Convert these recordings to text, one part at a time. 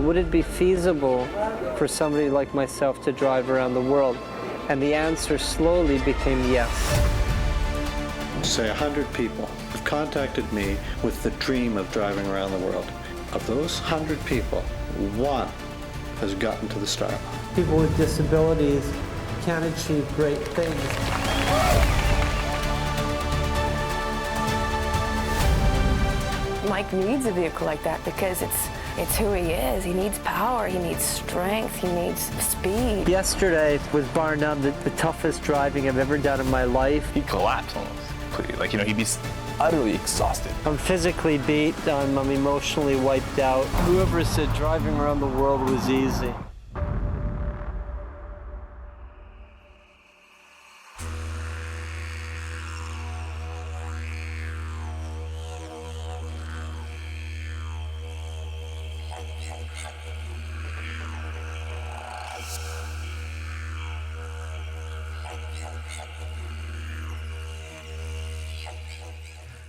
would it be feasible for somebody like myself to drive around the world? And the answer slowly became yes. Say 100 people have contacted me with the dream of driving around the world. Of those 100 people, one has gotten to the start line. People with disabilities can achieve great things. Mike needs a vehicle like that because it's who he is. He needs power, he needs strength, he needs speed. Yesterday was bar none the toughest driving I've ever done in my life. He'd collapse almost. Like, you know, he'd be utterly exhausted. I'm physically beat, I'm emotionally wiped out. Whoever said driving around the world was easy.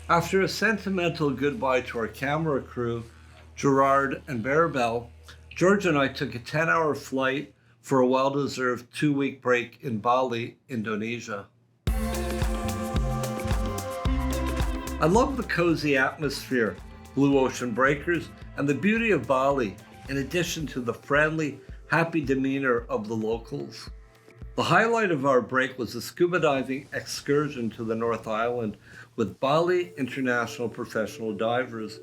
After a sentimental goodbye to our camera crew, Gerard and Bearbell, George and I took a 10-hour flight for a well-deserved 2-week break in Bali, Indonesia. I love the cozy atmosphere, blue ocean breakers, and the beauty of Bali, in addition to the friendly, happy demeanor of the locals. The highlight of our break was a scuba diving excursion to the North Island with Bali International Professional Divers,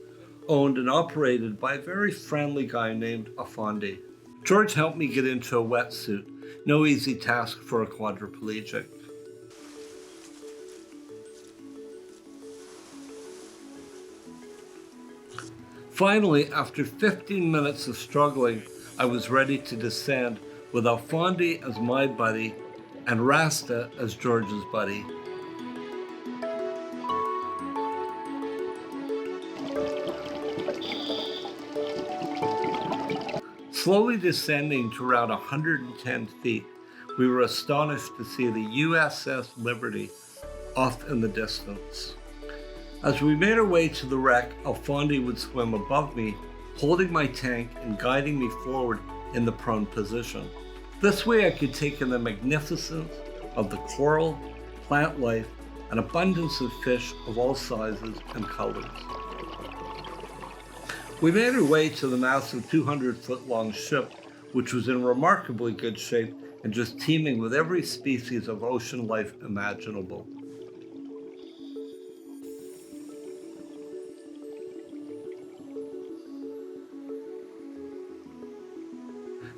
owned and operated by a very friendly guy named Afandi. George helped me get into a wetsuit, no easy task for a quadriplegic. Finally, after 15 minutes of struggling, I was ready to descend with Afandi as my buddy and Rasta as George's buddy. Slowly descending to around 110 feet, we were astonished to see the USS Liberty off in the distance. As we made our way to the wreck, Alfondi would swim above me, holding my tank and guiding me forward in the prone position. This way I could take in the magnificence of the coral, plant life, and abundance of fish of all sizes and colors. We made our way to the massive 200-foot-long ship, which was in remarkably good shape and just teeming with every species of ocean life imaginable.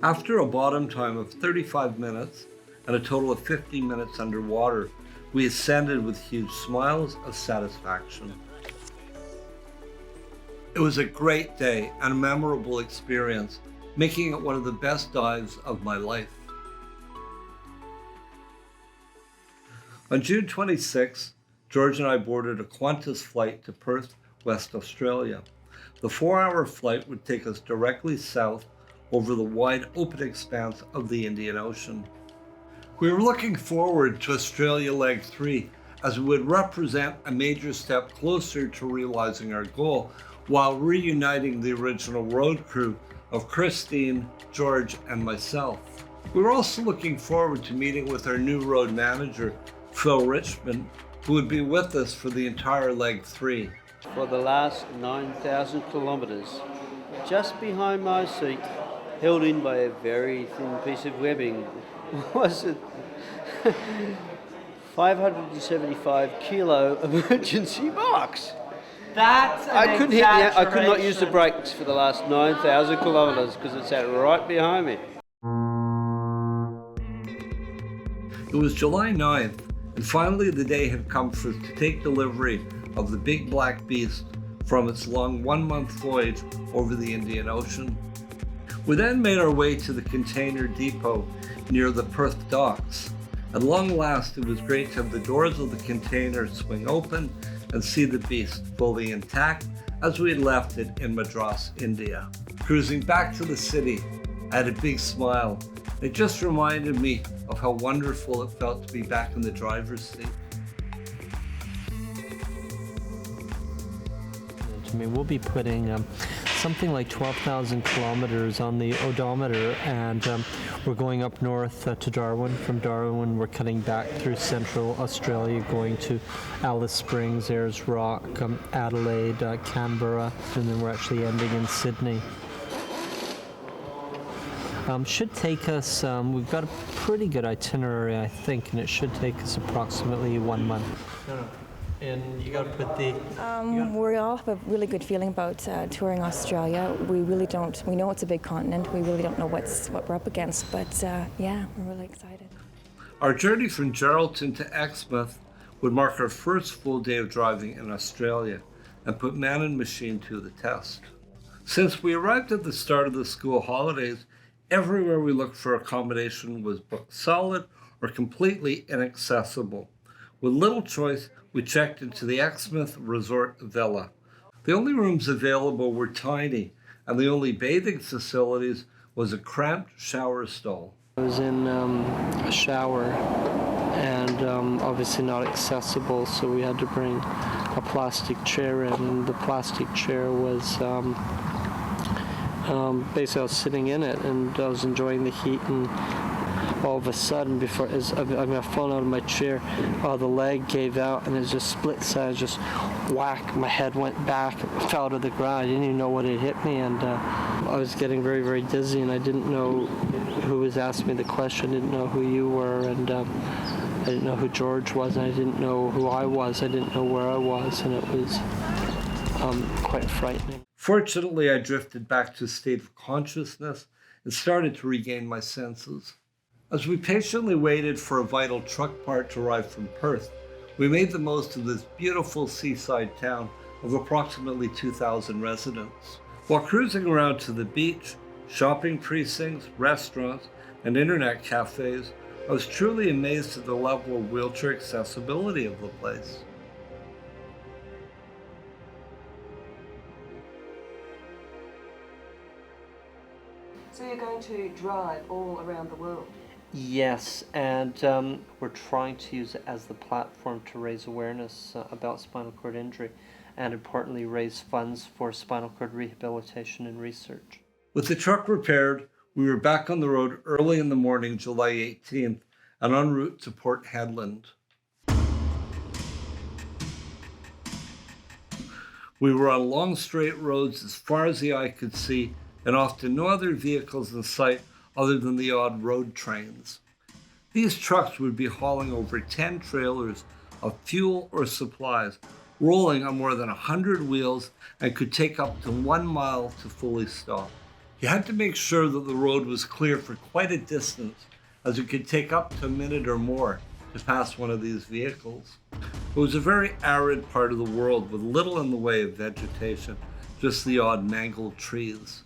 After a bottom time of 35 minutes and a total of 50 minutes underwater, we ascended with huge smiles of satisfaction. It was a great day and a memorable experience, making it one of the best dives of my life. On June 26, George and I boarded a Qantas flight to Perth, West Australia. The 4-hour flight would take us directly south over the wide open expanse of the Indian Ocean. We were looking forward to Australia Leg 3 as it would represent a major step closer to realizing our goal while reuniting the original road crew of Christine, George, and myself. We were also looking forward to meeting with our new road manager, Phil Richmond, who would be with us for the entire Leg 3. For the last 9,000 kilometres, just behind my seat, held in by a very thin piece of webbing, was a 575 kilo emergency box. That's I could not use the brakes for the last 9,000 kilometres because it sat right behind me. It was July 9th, and finally the day had come for us to take delivery of the big black beast from its long 1-month voyage over the Indian Ocean. We then made our way to the container depot near the Perth docks. At long last, it was great to have the doors of the container swing open and see the beast fully intact as we had left it in Madras, India. Cruising back to the city, I had a big smile. It just reminded me of how wonderful it felt to be back in the driver's seat. I mean, we'll be putting something like 12,000 kilometers on the odometer, and we're going up north to Darwin. From Darwin, we're cutting back through central Australia, going to Alice Springs, Ayers Rock, Adelaide, Canberra, and then we're actually ending in Sydney. Should take us, we've got a pretty good itinerary, I think, and it should take us approximately 1 month. And you got to put the... We all have a really good feeling about touring Australia. We know it's a big continent. We really don't know what we're up against, but yeah, we're really excited. Our journey from Geraldton to Exmouth would mark our first full day of driving in Australia and put man and machine to the test. Since we arrived at the start of the school holidays, everywhere we looked for accommodation was booked solid or completely inaccessible. With little choice, we checked into the Exmouth Resort Villa. The only rooms available were tiny, and the only bathing facilities was a cramped shower stall. I was in a shower, and obviously not accessible, so we had to bring a plastic chair in, and the plastic chair was basically I was sitting in it, and I was enjoying the heat, and all of a sudden, I've fallen out of my chair, the leg gave out, and it just split sides, just whack, my head went back, fell to the ground. I didn't even know what had hit me, and I was getting very, very dizzy, and I didn't know who was asking me the question, I didn't know who you were, and I didn't know who George was, and I didn't know who I was, I didn't know where I was, and it was quite frightening. Fortunately, I drifted back to a state of consciousness and started to regain my senses. As we patiently waited for a vital truck part to arrive from Perth, we made the most of this beautiful seaside town of approximately 2,000 residents. While cruising around to the beach, shopping precincts, restaurants, and internet cafes, I was truly amazed at the level of wheelchair accessibility of the place. So you're going to drive all around the world? Yes, and we're trying to use it as the platform to raise awareness about spinal cord injury, and importantly raise funds for spinal cord rehabilitation and research. With the truck repaired, we were back on the road early in the morning, July 18th, and en route to Port Hedland. We were on long straight roads as far as the eye could see, and often no other vehicles in sight other than the odd road trains. These trucks would be hauling over 10 trailers of fuel or supplies, rolling on more than 100 wheels, and could take up to 1 mile to fully stop. You had to make sure that the road was clear for quite a distance, as it could take up to a minute or more to pass one of these vehicles. It was a very arid part of the world with little in the way of vegetation, just the odd mangled trees.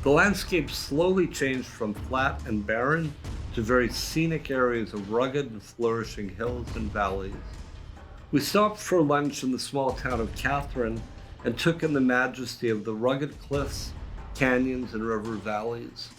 The landscape slowly changed from flat and barren to very scenic areas of rugged and flourishing hills and valleys. We stopped for lunch in the small town of Catherine and took in the majesty of the rugged cliffs, canyons, and river valleys.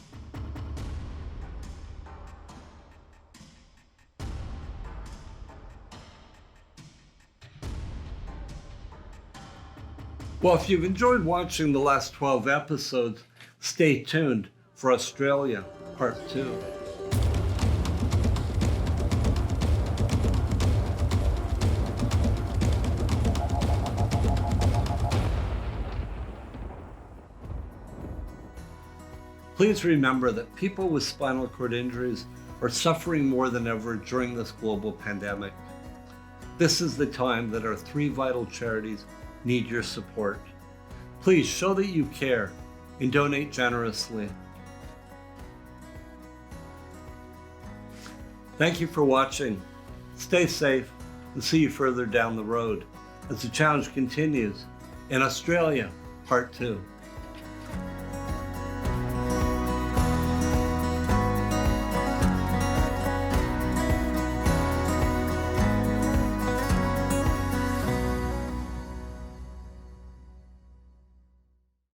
Well, if you've enjoyed watching the last 12 episodes, stay tuned for Australia, Part 2. Please remember that people with spinal cord injuries are suffering more than ever during this global pandemic. This is the time that our 3 vital charities need your support. Please show that you care and donate generously. Thank you for watching. Stay safe and see you further down the road as the challenge continues in Australia, Part 2.